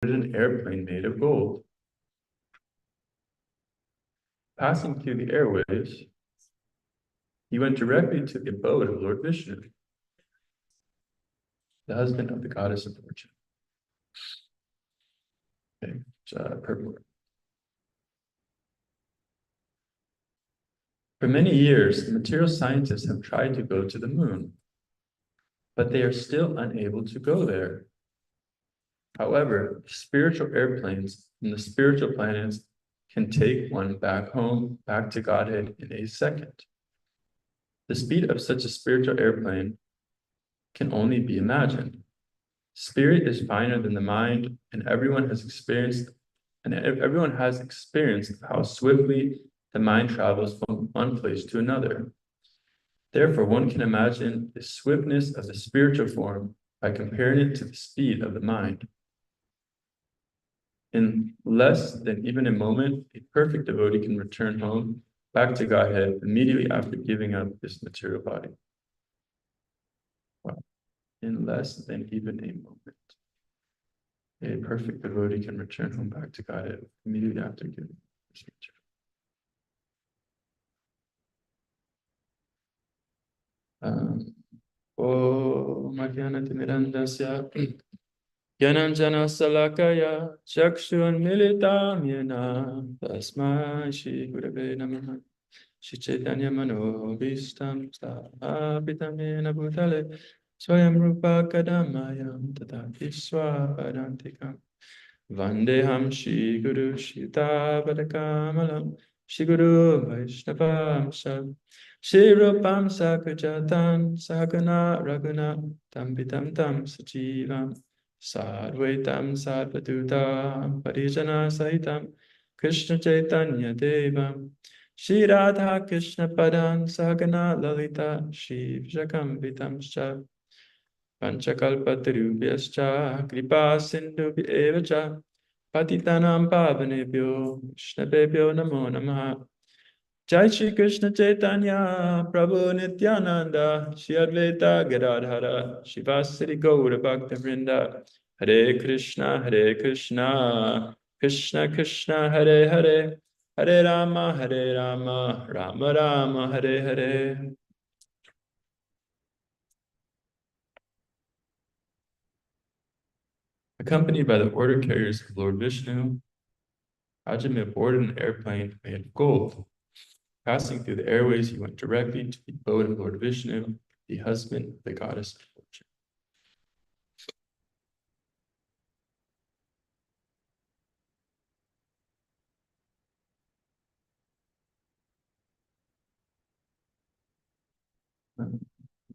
an airplane made of gold. Passing through the airways, he went directly to the abode of Lord Vishnu, the husband of the goddess of fortune. Okay, purport. For many years, the material scientists have tried to go to the moon, but they are still unable to go there. However, spiritual airplanes from the spiritual planets can take one back home, back to Godhead in a second. The speed of such a spiritual airplane can only be imagined. Spirit is finer than the mind, and everyone has experienced how swiftly the mind travels from one place to another. Therefore, one can imagine the swiftness of the spiritual form by comparing it to the speed of the mind. In less than even a moment, a perfect devotee can return home, back to Godhead, immediately after giving up this material body. Wow. In less than even a moment, a perfect devotee can return home, back to Godhead, immediately after giving up this material. Om Ajnanatimirandasya Gyananjana Salakaya Chakshunmilitam Yena Tasmai Shri Gurave Namaha Shri Chaitanya Manobhistam Sthapitam Yena Bhutale Swayam Rupa Kadamayam Tata Iswa Padantikam Vandeham Shri Guru Shita Padakamalam Shri Guru Vaishnavam Sam Shri Rupam Sakajatan Sakana Raguna Tambitam Tam Sajivam Sadvaitam Sadvadutam Parijana Sahitam Krishna Chaitanya Devam Shri Radha Krishna Padan Sagana Lalita Shri Vishakam Vitamscha Panchakalpatarubhyascha Kripa Sindhu Evacha Patitanam Pavanebhyo Vishnavebhyo Namo Namaha Jai Shri Krishna Chaitanya Prabhu Nityananda Shri Advaita Gadadhara Shivasari Gaura Bhakta Vrinda Hare Krishna Krishna Krishna Hare Hare Hare Rama Rama Rama Hare Hare. Accompanied by the order carriers of Lord Vishnu, Ajamil boarded an airplane made of gold. Passing through the airways, he went directly to the abode of Lord Vishnu, the husband of the goddess of fortune.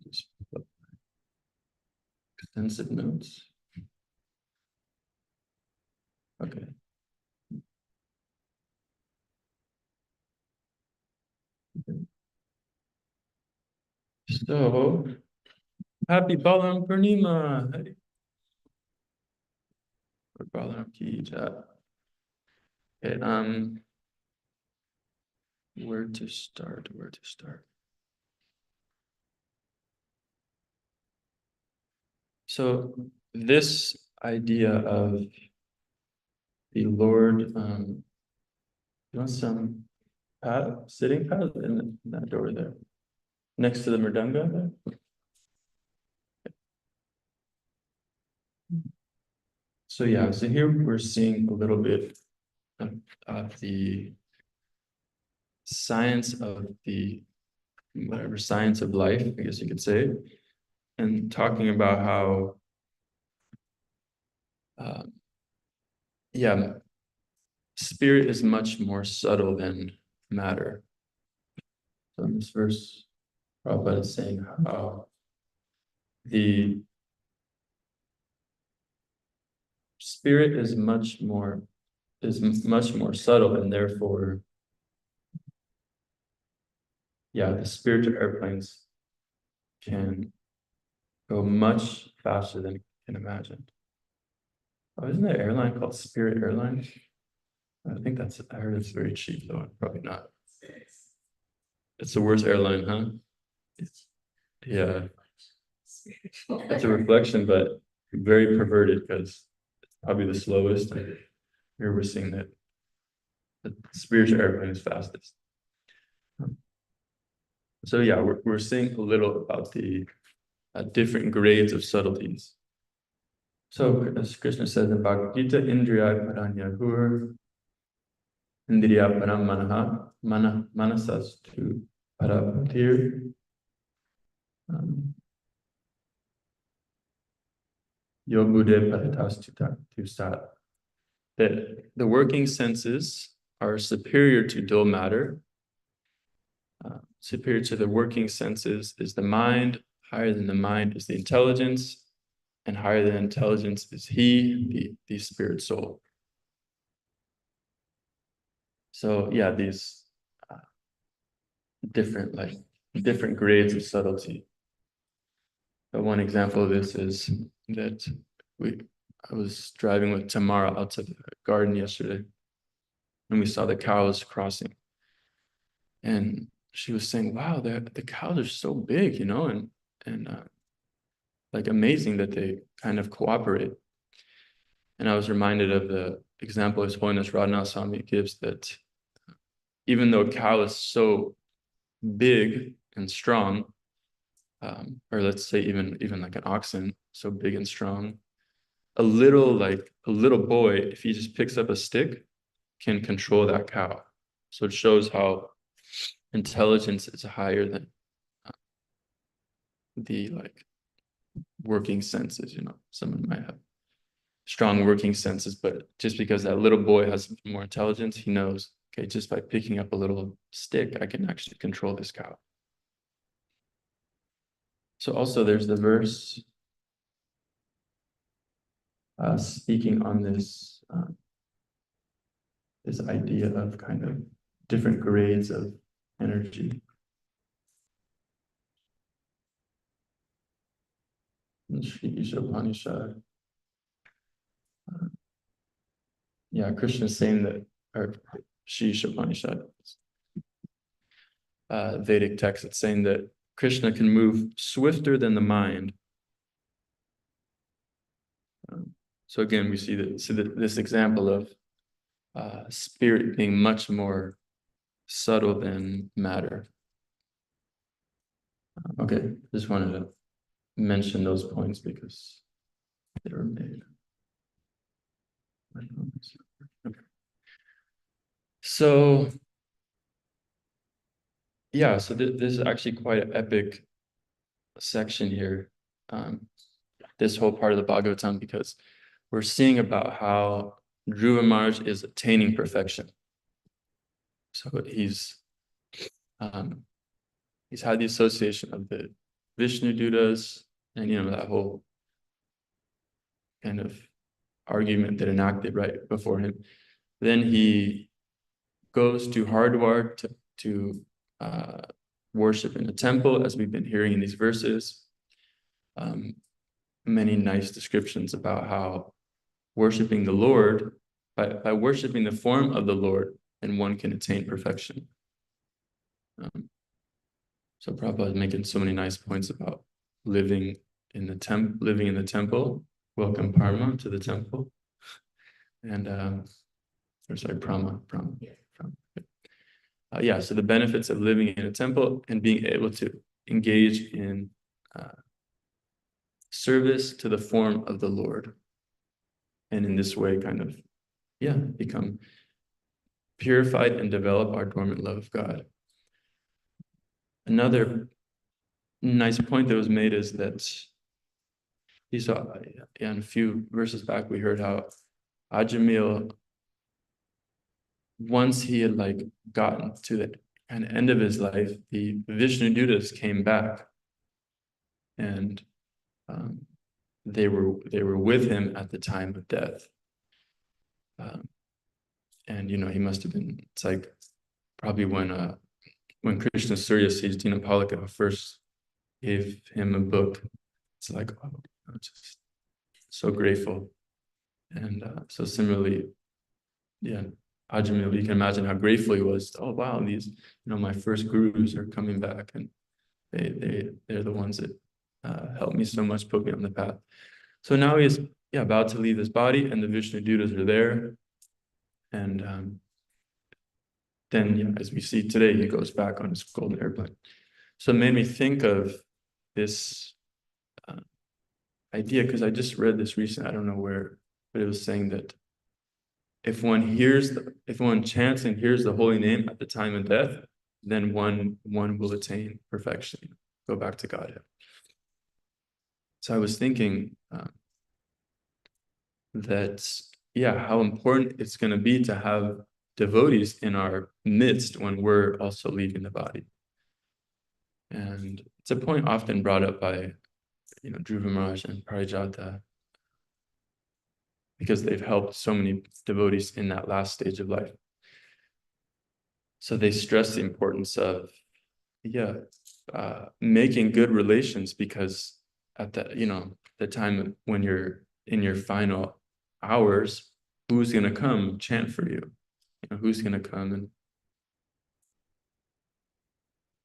Just extensive notes. Okay. So, happy Balaram Purnima. Or Balaram Gita. Okay, where to start? So this idea of the Lord, you want some sitting pad in that door there, next to the mridanga there? So yeah, so here we're seeing a little bit of the science of the whatever science of life, I guess you could say, and talking about how yeah, spirit is much more subtle than matter. So in this verse, Prabhupada is saying how the spirit is much more subtle, and therefore, yeah, the spiritual airplanes can go much faster than you can imagine. Oh, isn't there an airline called Spirit Airlines? I heard it's very cheap though. Probably not. It's the worst airline, huh? Yeah. It's a reflection, but very perverted because probably the slowest. And here we're seeing that the spiritual airplane is fastest. So yeah, we're seeing a little about the different grades of subtleties. So as Krishna says in Bhagavad Gita, Indriya Paranyagur, Indriya Param Manaha, Manasas to Parapatir. Yogude Paritas Tusat. That the working senses are superior to dull matter. Superior to the working senses is the mind, higher than the mind is the intelligence, and higher than intelligence is the spirit soul. So yeah, these different grades of subtlety. But one example of this is that I was driving with Tamara out to the garden yesterday, and we saw the cows crossing. And she was saying, wow, the cows are so big, and like amazing that they kind of cooperate. And I was reminded of the example His Holiness Radhanath Swami gives, that even though a cow is so big and strong, or let's say even like an oxen, so big and strong, a little boy, if he just picks up a stick, can control that cow. So it shows how intelligence is higher than the working senses. Someone might have strong working senses, but just because that little boy has more intelligence, he knows, okay, just by picking up a little stick, I can actually control this cow. So also there's the verse speaking on this this idea of kind of different grades of energy. In Sri Ishopanishad. Yeah, Krishna is saying that, or Sri Ishopanishad, Vedic text, it's saying that Krishna can move swifter than the mind. So again, we see this example of spirit being much more subtle than matter. Okay, just wanted to mention those points because they were made. Okay. So yeah, so this is actually quite an epic section here, this whole part of the Bhagavatam, because we're seeing about how Dhruva Maharaj is attaining perfection. So he's had the association of the Vishnu Dutas, and that whole kind of argument that enacted right before him. Then he goes to Hardwar to worship in a temple, as we've been hearing in these verses. Many nice descriptions about how worshiping the Lord, by worshiping the form of the Lord, and one can attain perfection. So Prabhupada is making so many nice points about living in the temple. Welcome Parma to the temple. And Prama. Yeah, so the benefits of living in a temple and being able to engage in service to the form of the Lord. And in this way, kind of, become purified and develop our dormant love of God. Another nice point that was made is that you saw in a few verses back, we heard how Ajamil, once he had gotten to the kind of end of his life, the Vishnu Dutas came back, and they were with him at the time of death. And he must have been, it's probably when Krishna Surya sees Dina Palika first gave him a book, it's just so grateful. And so similarly, Ajamil, you can imagine how grateful he was. Oh wow, these my first gurus are coming back, and they're the ones that helped me so much, put me on the path. So now he's about to leave this body, and the Vishnu Dutas are there. And then, as we see today, he goes back on his golden airplane. So it made me think of this idea, because I just read this recently, I don't know where, but it was saying that if one chants and hears the holy name at the time of death, then one will attain perfection, go back to Godhead. So I was thinking that, how important it's going to be to have devotees in our midst when we're also leaving the body. And it's a point often brought up by, Dhruva Maharaj and Parijata, because they've helped so many devotees in that last stage of life. So they stress the importance of, making good relations, because at the time when you're in your final hours, who's going to come chant for you? Who's going to come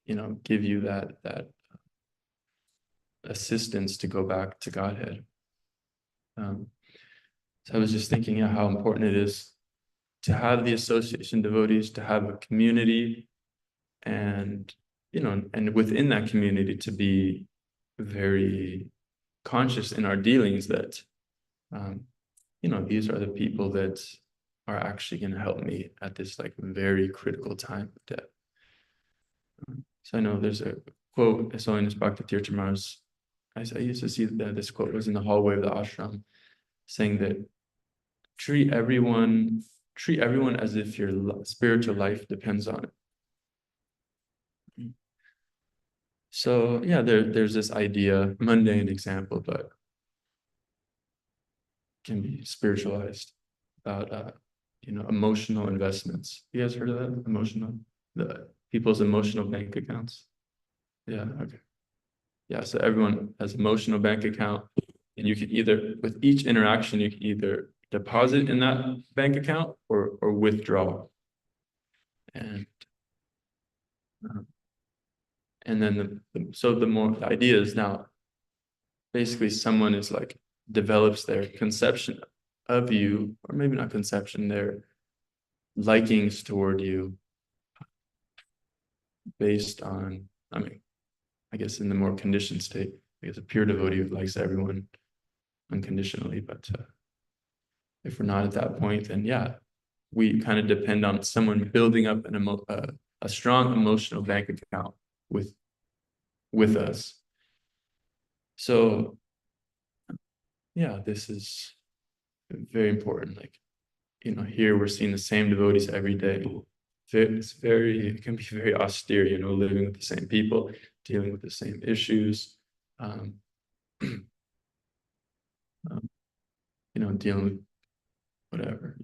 and, give you that assistance to go back to Godhead. So I was just thinking, how important it is to have the association devotees, to have a community, and and within that community to be very conscious in our dealings that these are the people that are actually going to help me at this very critical time of death. So I know there's a quote, His Holiness Bhakti Tirtha Maharaj, I used to see that this quote was in the hallway of the ashram, saying that treat everyone as if your spiritual life depends on it. So there's this idea, mundane example, but can be spiritualized, about emotional investments. You guys heard of that? The people's emotional bank accounts. Yeah, okay. Yeah, so everyone has emotional bank account, and you can either, with each interaction, you can either deposit in that bank account or withdraw. And then the idea is now, basically someone is develops their conception of you, or maybe not conception, their likings toward you, based on, I guess in the more conditioned state, I guess a pure devotee who likes everyone unconditionally. But if we're not at that point, then we kind of depend on someone building up a strong emotional bank account with us. So this is very important. Here we're seeing the same devotees every day. It can be very austere, living with the same people, dealing with the same issues, dealing with whatever.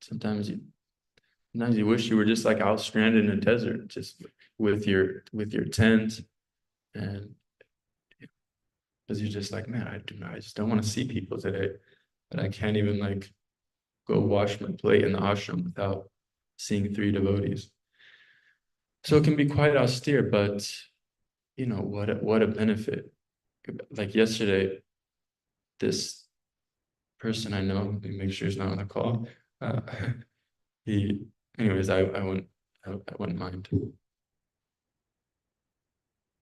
Sometimes you wish you were just out stranded in a desert, just with your tent, and because you're just man, I just don't want to see people today, but I can't even go wash my plate in the ashram without seeing 3 devotees. So it can be quite austere, but what a benefit. Yesterday, this person I know, let me make sure he's not on the call. Anyways, I wouldn't mind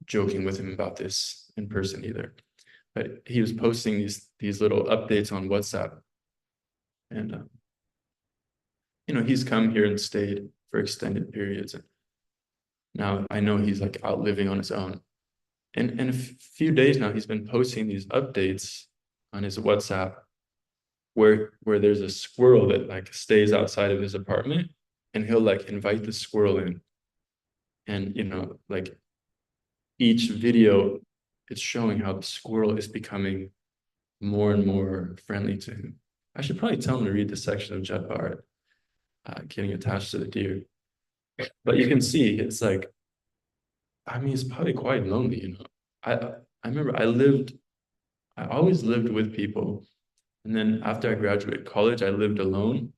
joking with him about this in person either. But he was posting these little updates on WhatsApp, and he's come here and stayed for extended periods. And now I know he's out living on his own. And in a few days now, he's been posting these updates on his WhatsApp where there's a squirrel that stays outside of his apartment, and he'll invite the squirrel in. And each video, it's showing how the squirrel is becoming more and more friendly to him. I should probably tell him to read the section of Jet Bharat, getting attached to the deer. But you can see it's it's probably quite lonely, I remember I always lived with people. And then after I graduated college, I lived alone.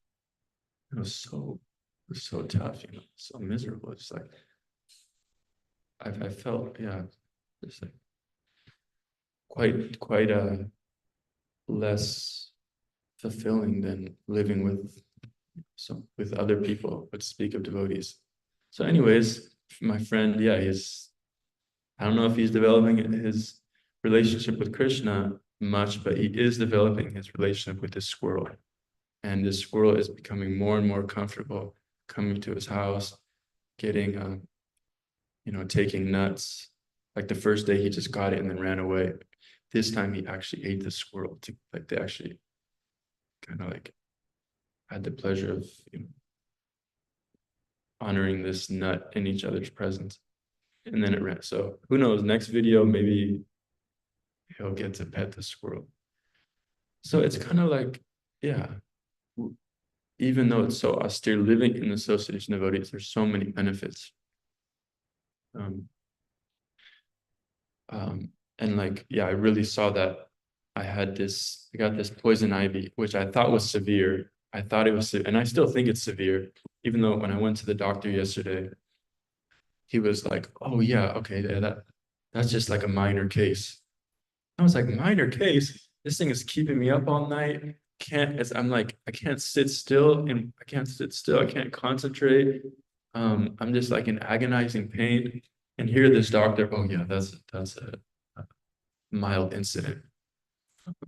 It was so tough, so miserable. It's I felt, just quite less fulfilling than living with other people, but speak of devotees. So anyways, my friend, yeah, I don't know if he's developing his relationship with Krishna much, but he is developing his relationship with this squirrel. And this squirrel is becoming more and more comfortable coming to his house, getting, taking nuts. Like the first day he just got it and then ran away. This time he actually ate the squirrel. They actually kind of like had the pleasure of honoring this nut in each other's presence. And then it ran. So who knows? Next video, maybe he'll get to pet the squirrel. So it's kind of like, yeah, even though it's so austere, living in the association of devotees, there's so many benefits. And like, yeah, I really saw that I got this poison ivy, which I thought was severe. I thought it was, and I still think it's severe, even though when I went to the doctor yesterday, he was like, oh yeah, okay, that's just like a minor case. I was like, minor case? This thing is keeping me up all night. I'm like, I can't sit still and I can't sit still. I can't concentrate. I'm just like in agonizing pain. And here this doctor, oh yeah, that's a mild incident.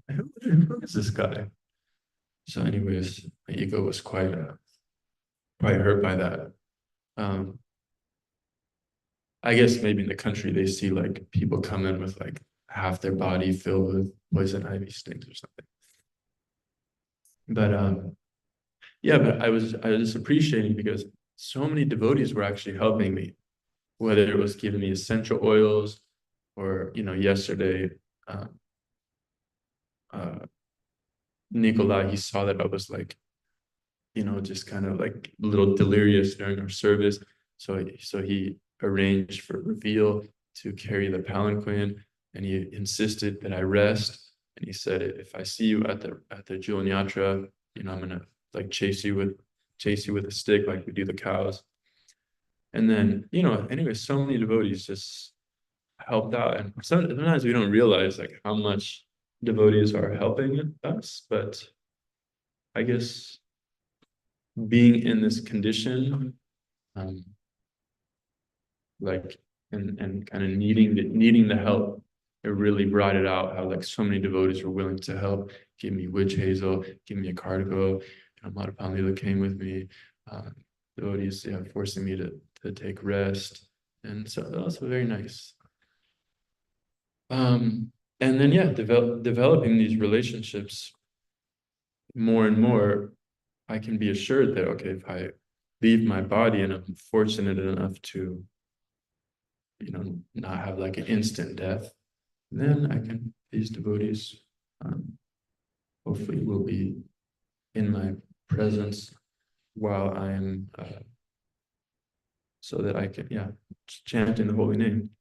Who is this guy? So anyways, my ego was quite hurt by that. Um, I guess maybe in the country they see like people come in with like half their body filled with poison ivy stings or something. But yeah, but I was just appreciating because so many devotees were actually helping me, whether it was giving me essential oils or yesterday uh, uh, Nikolai, he saw that I was like just kind of like a little delirious during our service. So he arranged for Reveal to carry the palanquin, and he insisted that I rest. And he said, if I see you at the Julan Yatra, I'm gonna like chase you with a stick like we do the cows. And then, anyway, so many devotees just helped out. And sometimes we don't realize like how much devotees are helping us, but I guess being in this condition, um, like and kind of needing the help, it really brought it out how like so many devotees were willing to help, give me witch hazel, give me a cardigo. Madhapanlila came with me. Devotees, forcing me to take rest, and so that was very nice. And then developing these relationships more and more, I can be assured that okay, if I leave my body and I'm fortunate enough to not have like an instant death, then these devotees hopefully will be in my presence while I'm so that I can chanting the holy name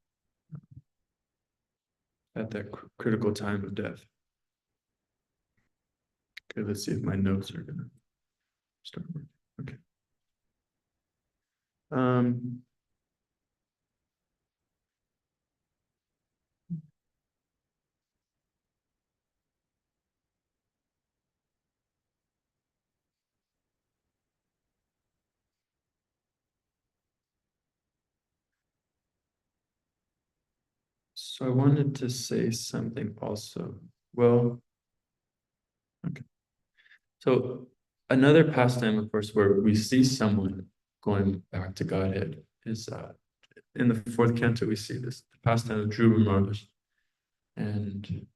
at that critical time of death. Okay, let's see if my notes are gonna start working. Okay. So I wanted to say something also. Well, okay. So another pastime, of course, where we see someone going back to Godhead is in the fourth canto. We see this the pastime of Dhruva Maharaj, and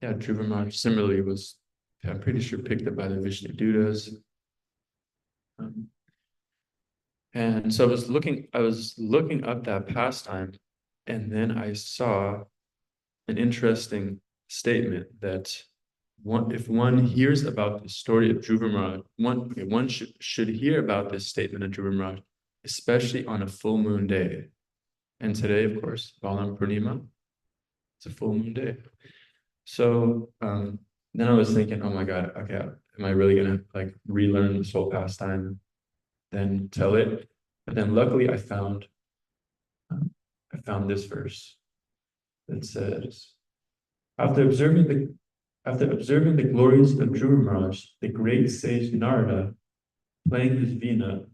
Dhruva Maharaj similarly was, I'm pretty sure, picked up by the Vishnu Dutas. And so I was looking up that pastime, and then I saw an interesting statement that if one hears about the story of Dhruva Maharaj, one should hear about this statement of Dhruva Maharaj, especially on a full moon day. And today, of course, Balam Purnima, it's a full moon day. So then I was thinking, oh my God, okay, am I really gonna like relearn this whole pastime, then tell it? But then luckily I found this verse that says, After observing the glories of Dhruva Maharaj, the great sage Narada, playing his veena,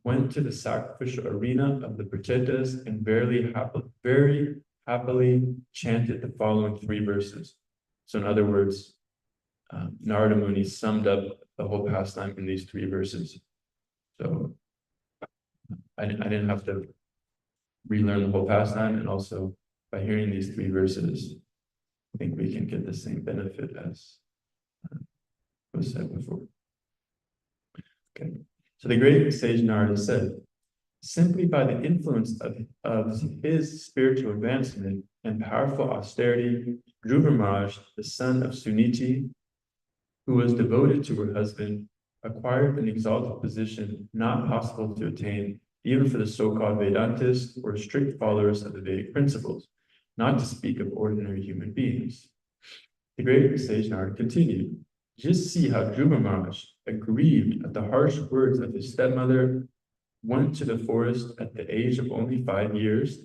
went to the sacrificial arena of the Prachetas and very happily chanted the following 3 verses. So in other words, Narada Muni summed up the whole pastime in these 3 verses. So I didn't have to relearn the whole pastime, and also by hearing these 3 verses, I think we can get the same benefit as was said before. Okay, so the great sage Narada said, simply by the influence of his spiritual advancement and powerful austerity, Dhruva Maharaj, the son of Suniti, who was devoted to her husband, acquired an exalted position not possible to attain even for the so-called Vedantists or strict followers of the Vedic principles, not to speak of ordinary human beings. The great sage Narada continued, just see how Dhruva Maharaj, aggrieved at the harsh words of his stepmother, went to the forest at the age of only 5 years,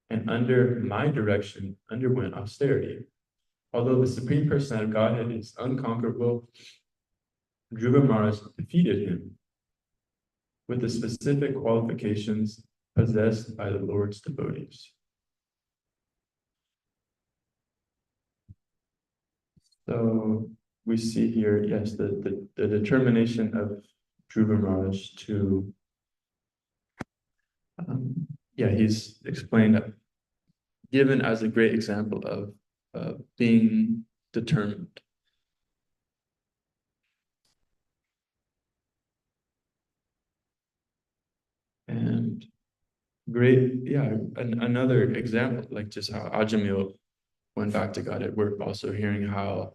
and under my direction underwent austerity. Although the Supreme Personality of Godhead is unconquerable, Dhruva Maharaj defeated him with the specific qualifications possessed by the Lord's devotees. So we see here, yes, the determination of Dhruva Maharaj to, he's explained, given as a great example of being determined. And another example, like just how Ajamil went back to Godhead, we're also hearing how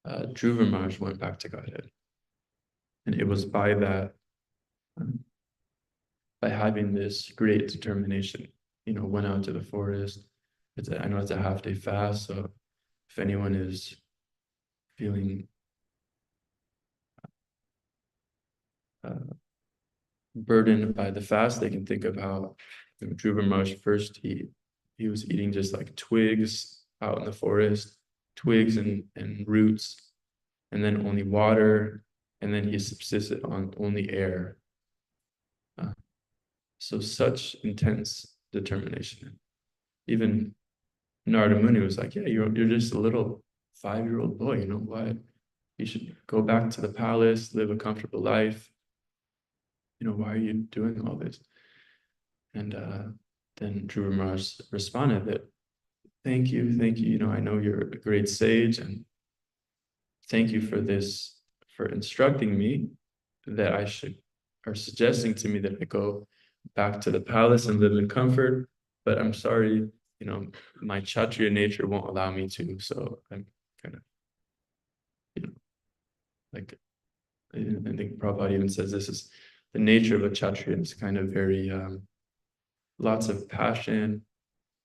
Dhruva Maharaj went back to Godhead. And it was by that, by having this great determination, went out to the forest. I know it's a half-day fast, so if anyone is feeling burdened by the fast, they can think of how Dhruva Maharaj first, he was eating just like twigs out in the forest, twigs and roots, and then only water, and then he subsisted on only air. So such intense determination. Even Narada Muni was like, yeah, you're just a little 5-year-old boy, why? You should go back to the palace, live a comfortable life. Why are you doing all this? And then Dhruva Maharaj responded that, thank you, I know you're a great sage, and thank you for this, for instructing me that or suggesting to me that I go back to the palace and live in comfort, but I'm sorry, my Kshatriya nature won't allow me to, so I'm kind of, like, I think Prabhupada even says this is the nature of a Kshatriya is kind of very, lots of passion,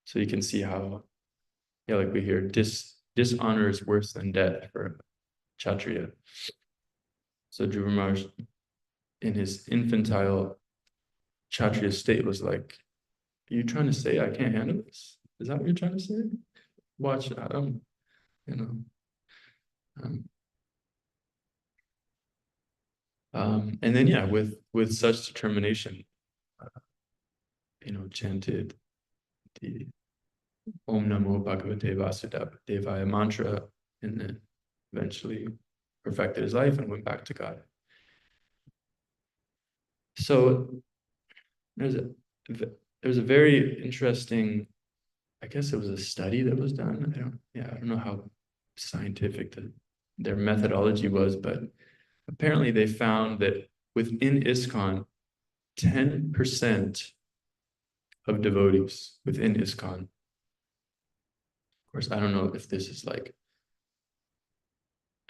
so you can see how, like we hear, dishonor is worse than death for Kshatriya. So Dhruva Maharaj, in his infantile Kshatriya state, was like, are you trying to say I can't handle this? Is that what you're trying to say? Watch Adam, and then with such determination, chanted the Om Namo Bhagavate Vasudevaya mantra, and then eventually perfected his life and went back to God. So there's a very interesting, I guess it was a study that was done. I don't know how scientific their methodology was, but apparently they found that within ISKCON, 10% of devotees within ISKCON, of course, I don't know if this is like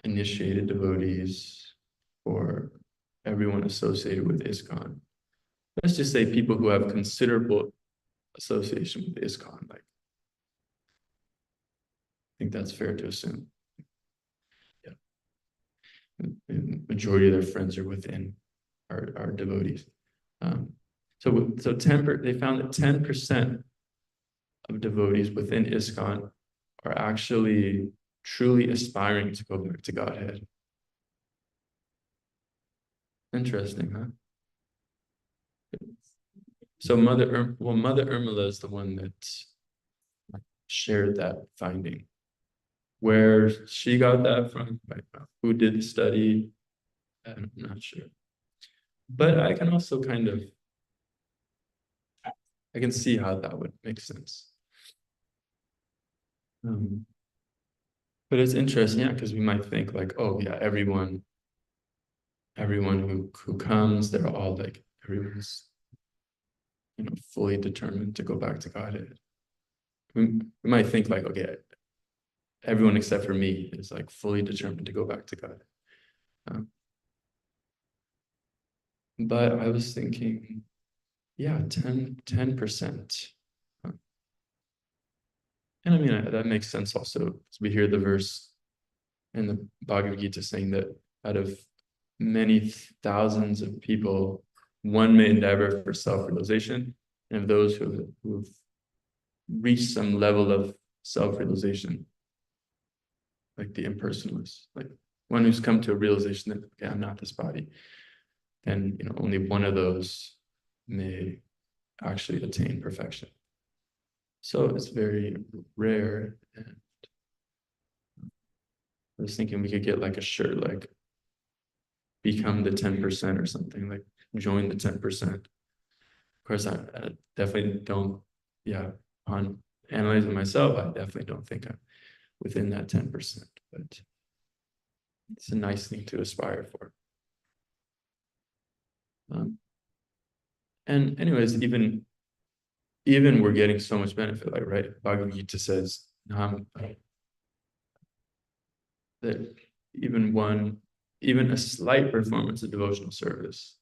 initiated devotees or everyone associated with ISKCON. Let's just say people who have considerable association with ISKCON. Like, I think that's fair to assume. Yeah, the majority of their friends are within our devotees. So they found that 10% of devotees within ISKCON are actually truly aspiring to go back to Godhead. Interesting, huh? So Mother Irmila is the one that shared that finding. Where she got that from, who did the study, I'm not sure. But I can also I can see how that would make sense. But it's interesting, yeah, because we might think like, oh yeah, everyone who comes, they're all like, everyone's fully determined to go back to Godhead. We might think like, okay, everyone except for me is like fully determined to go back to God. But I was thinking, yeah, 10%. And I mean, that makes sense also, because we hear the verse in the Bhagavad Gita saying that out of many thousands of people, one may endeavor for self-realization, and of those who've reached some level of self-realization, like the impersonalists, like one who's come to a realization that, okay, I'm not this body, then only one of those may actually attain perfection. So it's very rare. And I was thinking we could get like a shirt, like become the 10% or something, like join the 10%. Of course, I definitely don't, on analyzing myself, I definitely don't think I'm within that 10%, but it's a nice thing to aspire for. And anyways, even we're getting so much benefit, like, right? Bhagavad Gita says, that even a slight performance of devotional service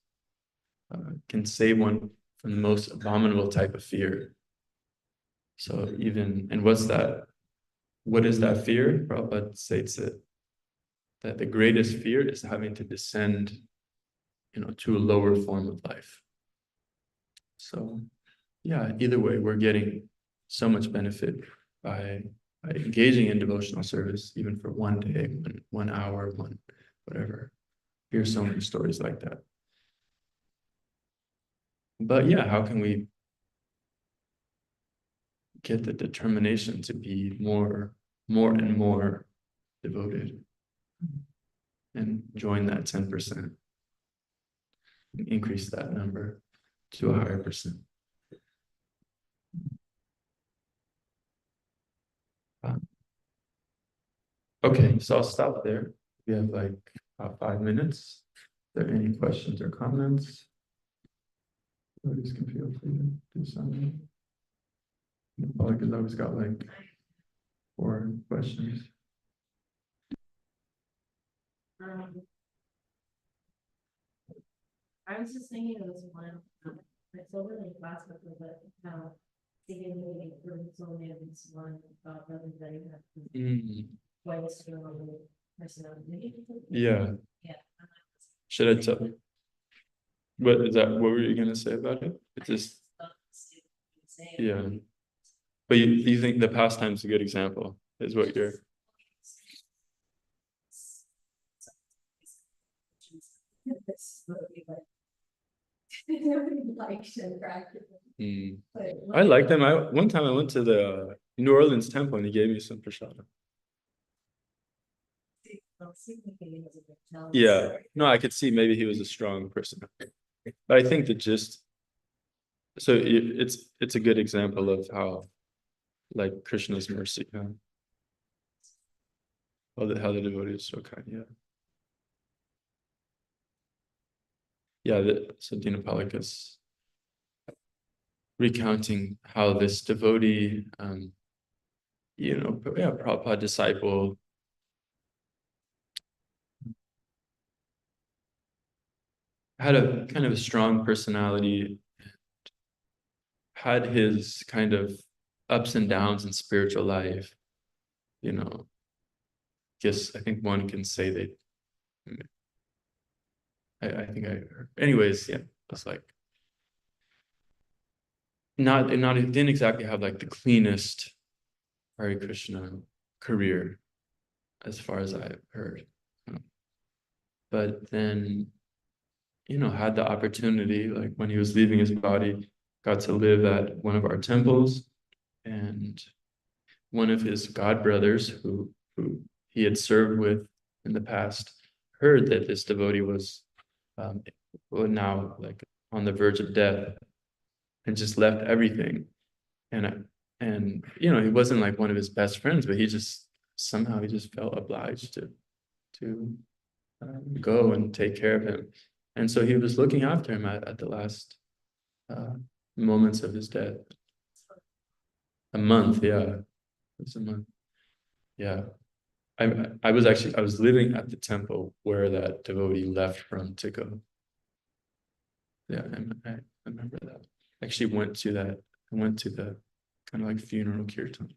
can save one from the most abominable type of fear. So and what's that? What is that fear? Prabhupada states that the greatest fear is having to descend, to a lower form of life. So, yeah, either way, we're getting so much benefit by engaging in devotional service, even for one day, 1 hour, whatever. Hear so many stories like that. But yeah, how can we get the determination to be more and more devoted and join that 10%, increase that number to a higher percent? Okay, so I'll stop there. We have like about 5 minutes. Are there any questions or comments? Nobody's can feel free to do something. Probably because I always got like 4 questions. I was just thinking of this one, it's over the last couple, but how significant improvements only have this one about whether they have quite a strong personality. Yeah. Yeah. Should I tell? What is that? What were you gonna say about it? It's just, yeah. But you think the pastime's a good example, is what you're. I like them. One time I went to the New Orleans temple and he gave me some prasada. Yeah, no, I could see maybe he was a strong person, but I think so it's a good example of how, like, Krishna's mercy, how the devotee is so kind. So Dinapalika's recounting how this devotee, Prabhupada disciple, had a kind of a strong personality, had his kind of ups and downs in spiritual life. Guess I think one can say that. I think I heard. Anyways, yeah, it's like it didn't exactly have like the cleanest Hare Krishna career, as far as I've heard. But then, had the opportunity, like when he was leaving his body, got to live at one of our temples, and one of his god brothers who he had served with in the past heard that this devotee was now like on the verge of death, and just left everything. And he wasn't like one of his best friends, but he just felt obliged to go and take care of him. And so he was looking after him at the last moments of his death. A month, yeah. It was a month. Yeah. I was living at the temple where that devotee left from to go. Yeah, I remember that. I actually went to that. I went to the kind of like funeral kirtan.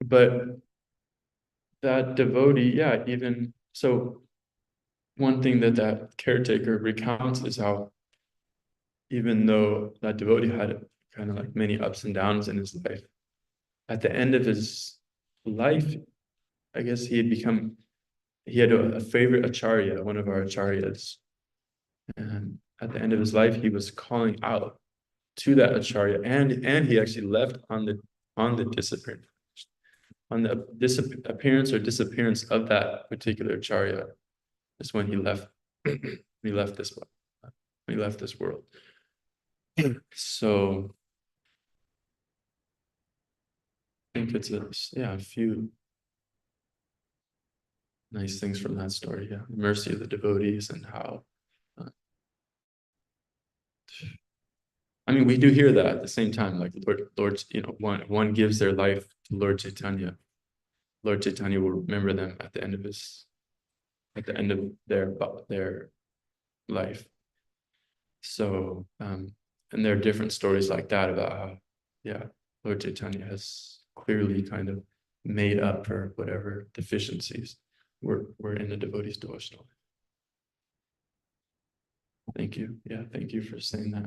But that devotee, yeah, even so, one thing that caretaker recounts is how, even though that devotee had kind of like many ups and downs in his life, at the end of his life, I guess he had a favorite acharya, one of our acharyas. And at the end of his life, he was calling out to that acharya, and he actually left on the disappearance, appearance or disappearance of that particular acharya. Is when he left. He left this world. He left this world. So I think it's a few nice things from that story. Yeah, the mercy of the devotees, and how. We do hear that at the same time, like Lord, one gives their life to Lord Chaitanya. Lord Chaitanya will remember them at the end of their life. So, and there are different stories like that about how, yeah, Lord Chaitanya has clearly kind of made up for whatever deficiencies were in the devotee's devotional. Thank you. Yeah, thank you for saying that.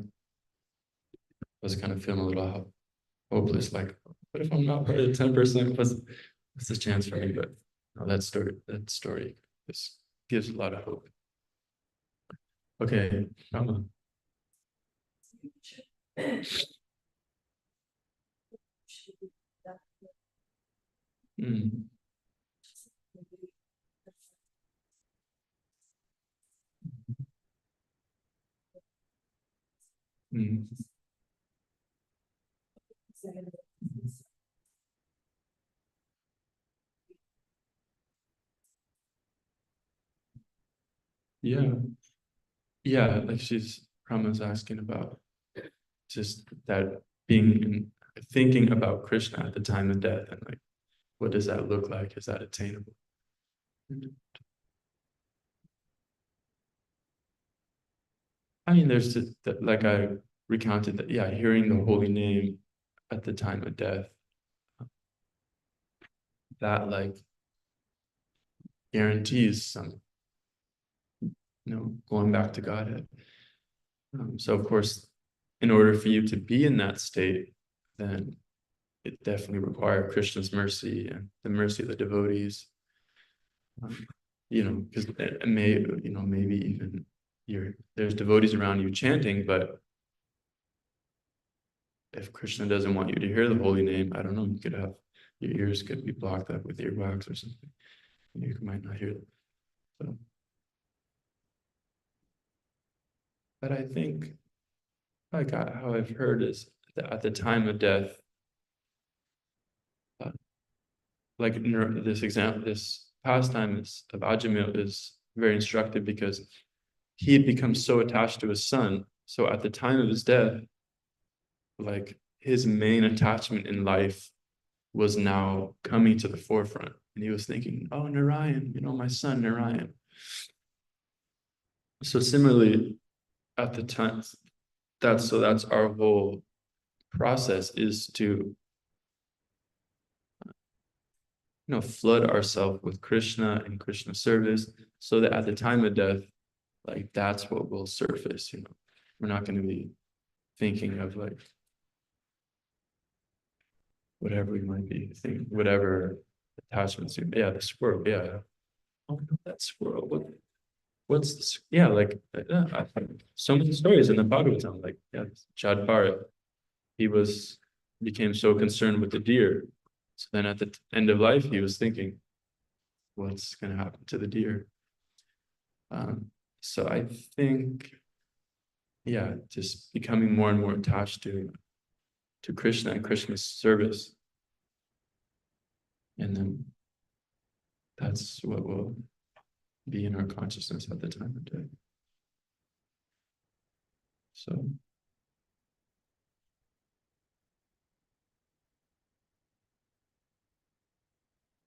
I was kind of feeling a little hopeless, like, what if I'm not part of the 10%? What's the chance for me? But no, that story just gives a lot of hope. Okay, Rama. Mm. Mm. Yeah. Yeah, like Rama's asking about just that thinking about Krishna at the time of death, and like, what does that look like? Is that attainable? There's like I recounted that, yeah, hearing the holy name at the time of death, that like guarantees some, going back to Godhead. So of course, in order for you to be in that state, then it definitely requires Krishna's mercy and the mercy of the devotees. Because it maybe even there's devotees around you chanting, but if Krishna doesn't want you to hear the holy name, I don't know, your ears could be blocked up with earwax or something. You might not hear it. So, but I think, like how I've heard is that at the time of death, like this pastime of Ajamil is very instructive, because he had become so attached to his son. So at the time of his death, like his main attachment in life was now coming to the forefront. And he was thinking, oh, Narayan, my son, Narayan. So similarly, at the time, that's our whole process, is to flood ourselves with Krishna and Krishna service, so that at the time of death, like that's what will surface. We're not going to be thinking of like whatever we might be thinking, whatever attachments. Yeah, the squirrel. Yeah. Oh, that squirrel. What's this? Yeah, like so many stories in the Bhagavatam. Like, yeah, Chadpara, he became so concerned with the deer. So then at the end of life, he was thinking, what's going to happen to the deer? So I think, yeah, just becoming more and more attached to Krishna and Krishna's service. And then that's what will be in our consciousness at the time of day. So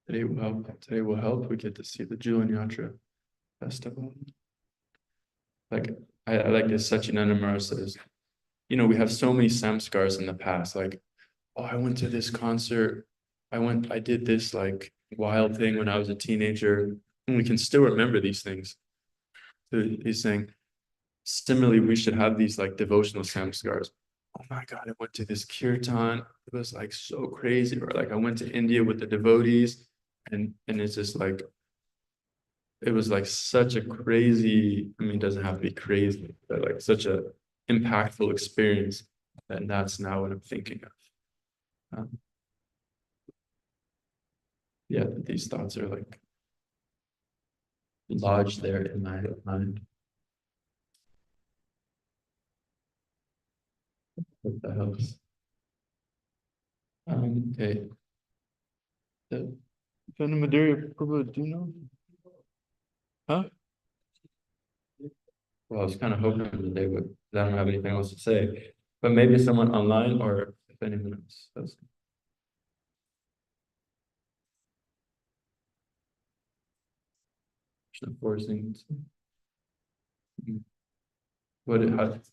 today will help. Today will help. We get to see the Julian Yatra festival. Like I like this Satchidananda Maharaj says, we have so many samskars in the past. Like, oh, I went to this concert. I did this like wild thing when I was a teenager. And we can still remember these things. So he's saying, similarly, we should have these like devotional samskars. Oh my God, I went to this kirtan. It was like so crazy. Or like I went to India with the devotees, and it's just like it was like such a crazy, I mean, it doesn't have to be crazy, but like such a impactful experience. And that's now what I'm thinking of. Yeah, these thoughts are like lodged there in my mind. Hope that helps. Okay. The Madhurya Prabhu, do you know? Huh? Well, I was kind of hoping that they would. I don't have anything else to say, but maybe someone online or if anyone else does. Forcing. What it has.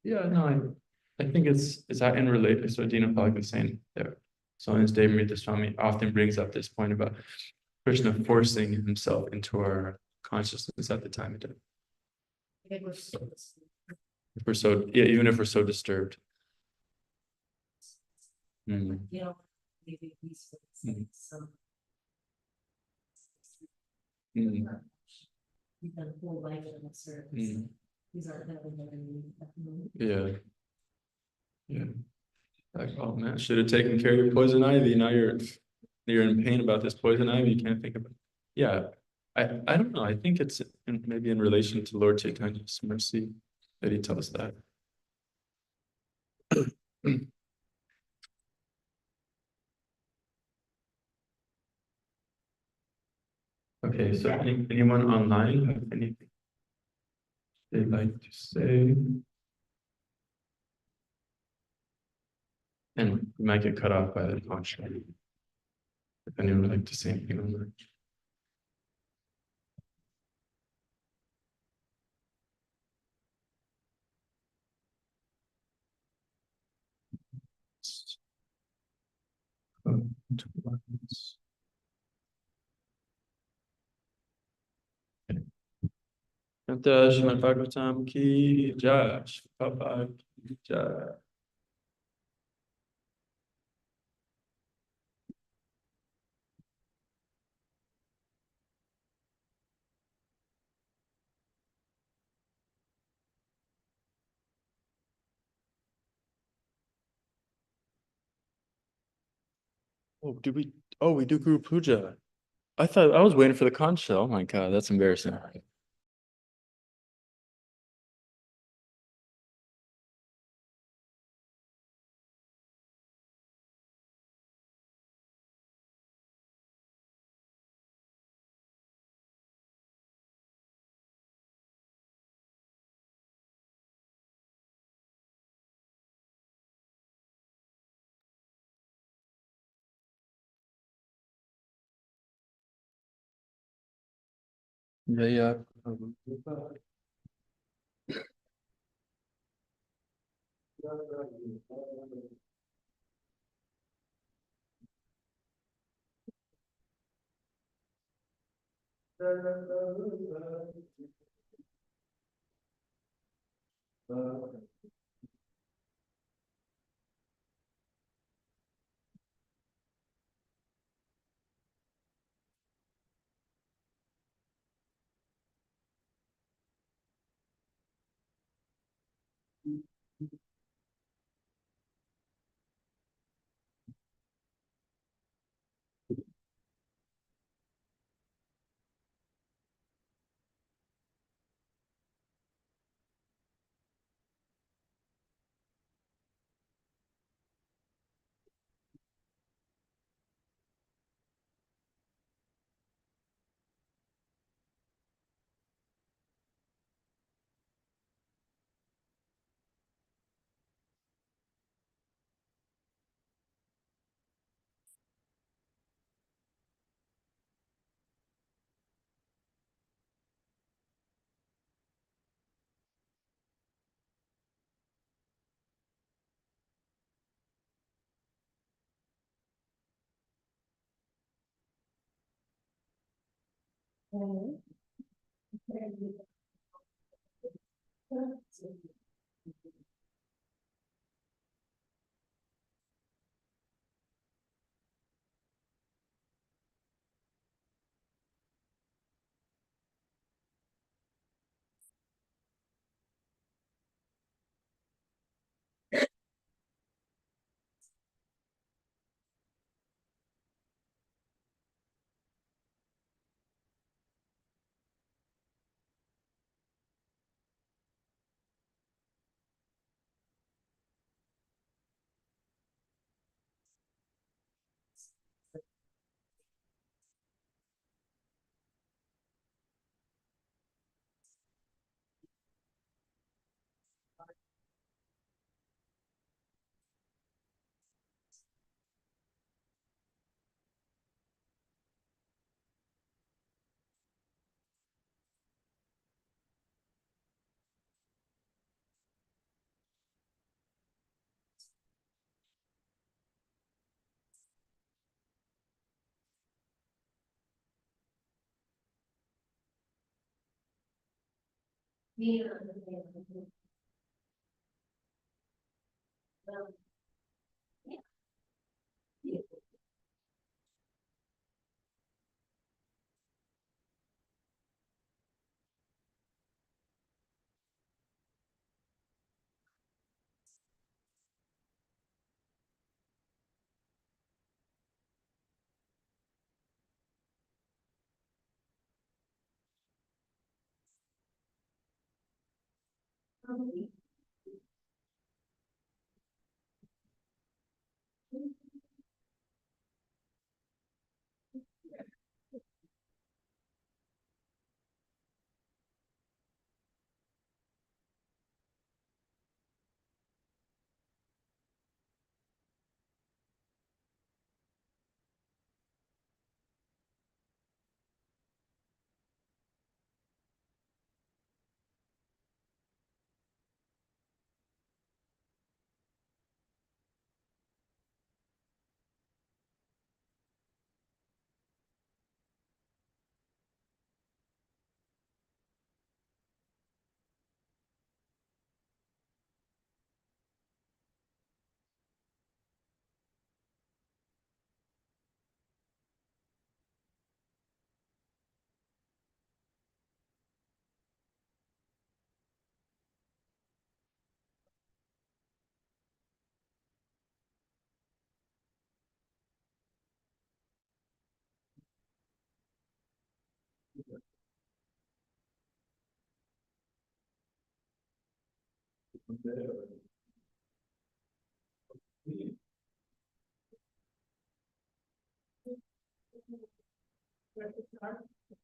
Yeah, no, I think it's in relation. So Dina Palag was saying there. So in his Devamrita Swami often brings up this point about Krishna forcing himself into our consciousness at the time of death. If we're so, yeah, even if we're so disturbed. Mm. Maybe these some. You've done full life in the service. These aren't having Yeah. Yeah. Like, oh man, should have taken care of your poison ivy. Now you're in pain about this poison ivy. You can't think about it. Yeah. I don't know. I think it's maybe in relation to Lord Chaitanya's mercy that he tells that. Okay, so anyone online have anything they'd like to say? And we might get cut off by the contract. If anyone would like to say anything on that. Srimad Bhagavatam ki jai, Prabhupada ki jai. Oh, we do Guru Puja. I thought I was waiting for the conch shell. Oh my God, that's embarrassing. Yeah, yeah.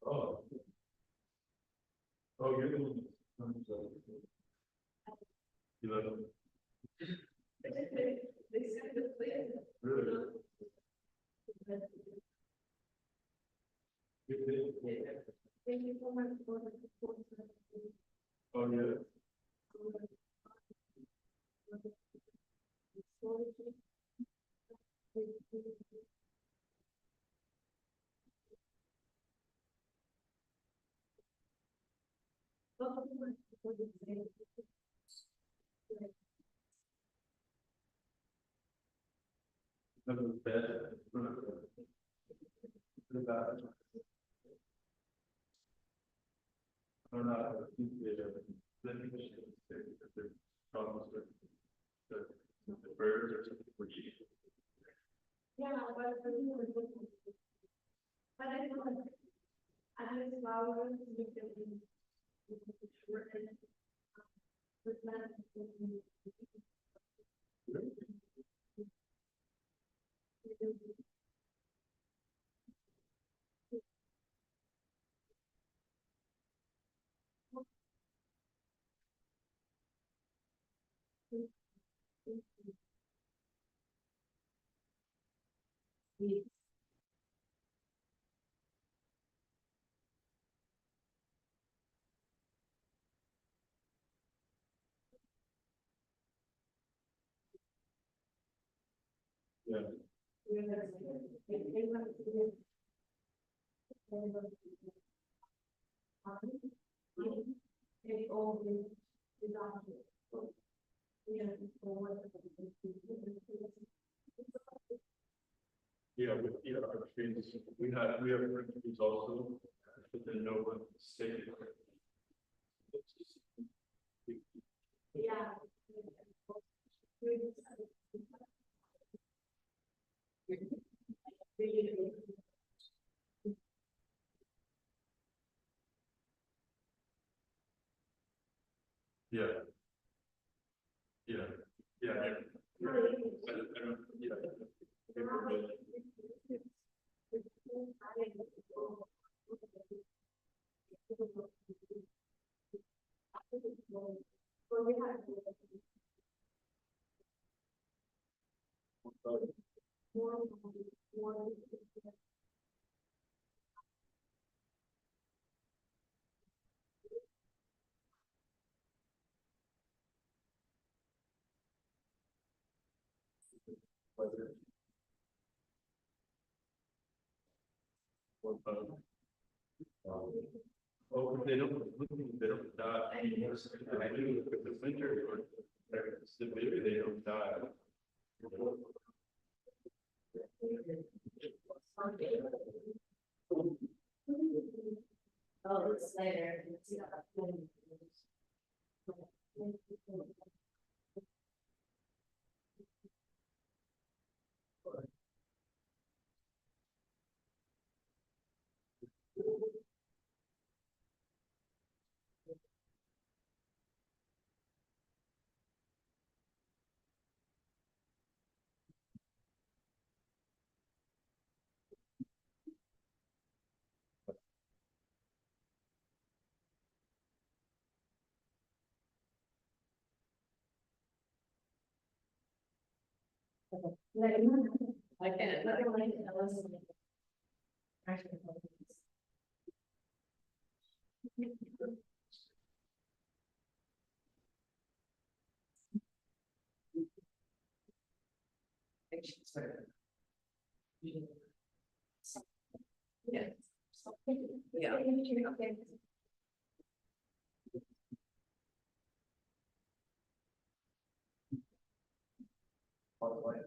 Oh, oh, you're the one. You love them. Really? Oh, yeah. That was bad. I don't know. Yeah, our trains, we have reviews also, but then no one stated. Yeah. Yeah, yeah, yeah. I don't, yeah. Oh, but they don't die. They do with the winter or maybe they don't die. Oh, it's later. I can't. Yeah. Yeah.